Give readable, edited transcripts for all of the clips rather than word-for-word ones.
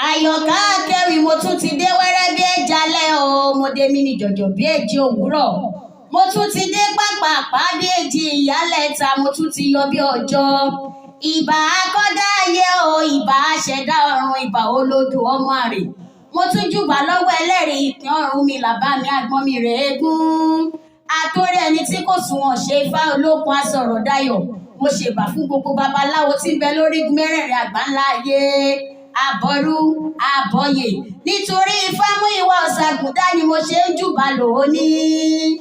Àyọ̀ká Akéwì mo tún ti dé wẹ́rẹ́ bí ẹjalẹ̀ o, mo dé mi ní jọ̀jọ̀ bí èjì òwúrọ̀. Mo tún ti dé pàpàpá bí èjì ìyálẹ̀ta, mo tún ti yọ bí ọjọ́. Ìbà akọ́dá ayé o, ìbà aṣẹ̀dá ọ̀run, ìbà olódù ọmọ àrè. Mo tún júbà lọ́wọ́ ẹlẹ́rìí ìpín ọ̀run mi làbá mi àgbọ̀n mi rè é gún. Àtòrí ẹni tí kò sunwọ̀n ṣe Ifá olókun asọ̀rọ̀ dayọ̀. Mo ṣèbà fún gbogbo babaláwo tí ń bẹ lórí mẹ́rẹ̀ẹ̀rin àgbáńlá ayé. Àbọ̀rú àbọ̀yè nítorí Ifá mú ìwà ọ̀sàgùndá ni mo ṣe ń júbà lónìí.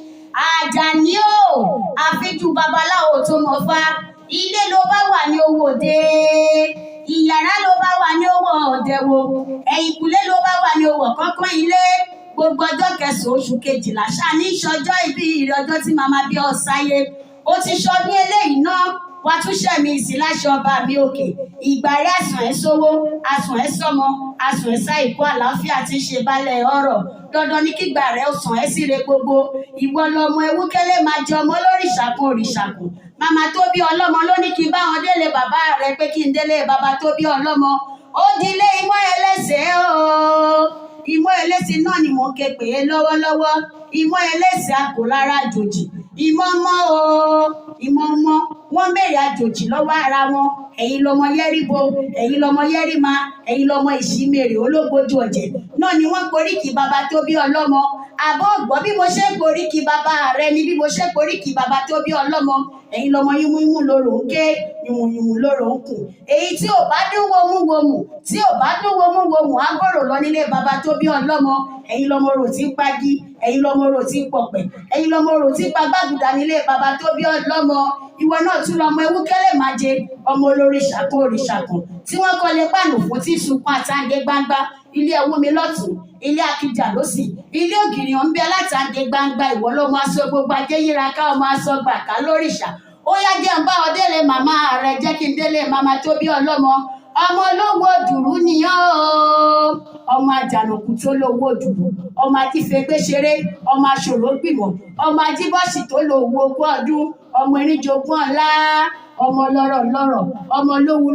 Àjàní o, àfijú babaláwo tó mọ̀ fá. Ilé ló bá wà ní owó òde, ìyàrá ló bá wà ní owó ọ̀dẹ̀wò, ẹ̀yìnkùlé ló bá wà ní owó kọ́kọ́ ilé. Gbogbo ọjọ́ kẹsàn-án oṣù kejìlá ṣáà ní ìṣọjọ́ ìbí rẹ̀, ọjọ́ tí màmá bí ọ sáyé. Ó ti ṣọdún eléyìí náà, wá tún ṣẹ̀mí ìsìláṣọ ọba mi òkè. Ìgbà rẹ̀ àsùn ẹ̀ sówó, àsùn ẹ̀ sọmọ, àsùn ẹ̀ sáìkú àlàáfíà tí ń ṣe balẹ̀ ọ̀rọ̀. Dandan ní kígbà rẹ̀ ó sàn ẹ́ síre gbogbo. Ìwọ lọmọ ewúkẹ́lẹ́ máa jẹ ọmọ lóríṣàkún òrìṣàkún. Màmá tó bí ọlọ́mọ ló ní kí n bá wọn délé bàbá rẹ̀ pé kí n délé bàbá tó bí ọlọ́mọ. Ó di ilé Imọ́ Ẹlẹ́sẹ̀ o. Imọ́ Ẹlẹ́sẹ̀ náà ni mò ń ké pè é lọ́wọ́lọ́wọ́. Imọ́ Ẹlẹ́sẹ̀ a kò lára àjòjì. Imọ́ mọ́ o, imọ́ mọ́. Wọ́n béèrè àjòjì lọ́wọ́ ara wọn. Ẹ̀yin lọmọ Yẹ́ríbo, ẹ̀yin lọmọ Yẹ́ríma, ẹ̀yin lọmọ Ìṣímèrè ológbòjú ọ̀jẹ̀. Náà ni wọ́n poríkì bàbá tó bí ọlọ́mọ. Àbọ̀ gbọ́ bí mo ṣe ń poríkì bàbá rẹ ni bí mo ṣe ń poríkì bàbá tó bí ọlọ́mọ. Ẹ̀yin lọmọ yúnmúyúnmú lóró ń ké, yùmùyùmù lóró ń kùn. Èyí tí ò bá dún womúwomù, tí ò bá dún womúwomù á gbọ́rọ̀ lọ nílé bàbá tó bí ọlọ́mọ. Ẹ̀yin lọmọ rò tí ń pagi, ẹ̀yin lọmọ rò tí ń pọ̀pẹ̀, ẹ̀yin lọmọ rò tí ń pa gbàgùdà nílé bàbá tó bí ọlọ́mọ. Ìwọ náà tún lọmọ ewúkẹ́lẹ́ máa jẹ ọmọ olórí ṣàkó òrìṣàkùn tí wọ́n kọ́lé pàánù fún tí sunkún àtàǹdé gbangba. Ilé Ẹwúmi lọ́tùn, ilé Akíjà lósì, ilé Ògìrì ń bẹ látàǹdé gbangba. Ìwọ ló máa sọ gbogbo ajé yíra ká ọmọ aṣọ gbà ká lóríṣà. Ó yá jẹ́ ń bá ọ délé màmá rẹ̀, jẹ́ kí n délé màmá tó bí ọlọ́mọ. Ọmọ olówó dùrú nìyàn o, ọmọ àjànàkú tó lówó dùrú, ọmọ ajífẹ́gbé ṣeré, ọmọ aṣòro gbìmọ̀, ọmọ ajíbọ́sì tó lówó ogún ọdún, ọmọ eríjogún ọ̀la, ọmọ lọ́rọ̀, ọmọ lówú,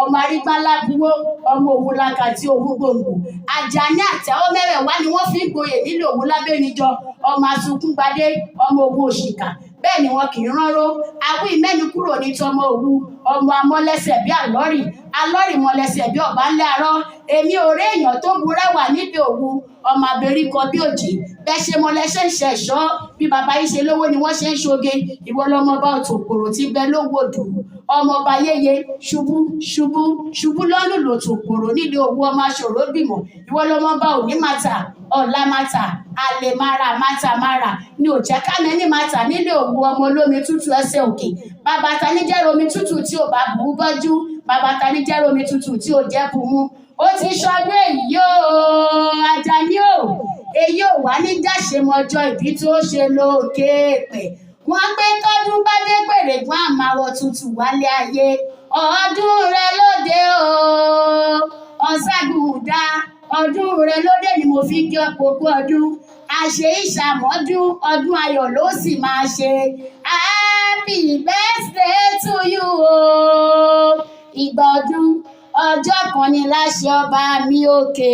ọmọ arígbálábúwó, ọmọ òwúlaka tí òwú gbòǹgbò. Àjàní àtẹ́wọ́ mẹ́wẹ̀ẹ̀wá ni wọ́n fi ń gboyè nílé Òwúlábẹ́nijọ, ọmọ asunkúngbadé, ọmọ owó òṣìkà. Bẹ́ẹ̀ ni wọn kì í ránró. Awí mẹ́nu kúrò ní tọmọ òwu, ọmọ amọ́lẹ́sẹ̀ bí alọ́rì mọ́lẹ́sẹ̀ bí ọ̀bá ńlẹ̀ arọ́. Èmi ò rí èèyàn tó burẹ́wà níbi òwu, ọmọ abẹ́ríkọ bí òjì. Bẹ́ẹ̀ ṣe mọ́lẹ́sẹ̀ ń ṣẹ̀ṣọ́, bí bàbá yìí ṣe lówó ni wọ́n ṣe ń ṣoge. Ìwọ lọmọ bá òtòkòrò tí bẹ lówó dùrù. Ọmọ ọba yéye ṣubú lọ́nù lòtòkòrò nílé òwu, ọmọ aṣòro gbìmọ̀. Ìwọ lọmọ bá òní màtà, ọ̀la màtà, àlè màtà ni ò jẹ́ ká mẹ́ni màtà nílé òwu, ọmọ olómi tútù ẹsẹ̀ òkè. Bàbá ta ní jẹ́ omi tútù tí ò bá bù ú bọ́jú, bàbá ta ní jẹ́ omi tútù tí ò jẹ́ bù mú. Ó ti ṣọdún èyí o, Àjàní o, èyí ò wá ní jáṣe mọ́jọ́ ìbí tó ṣe lókè pẹ̀. Wọ́n pé tọ́dún bá dé pèrègùn àmàwọ̀ tutù wálé ayé. Ọdún rẹ lóde o, ọ̀ṣàgùndá, ọdún rẹ lóde ni mo fi kí ọ̀pọ̀ ọdún. Àṣe ìṣàmọ́dún, ọdún ayọ̀ ló sì máa ṣe. Happy birthday to you o. Ìgbà ọdún, ọjọ́ kan ni láṣẹ ọba mi òkè.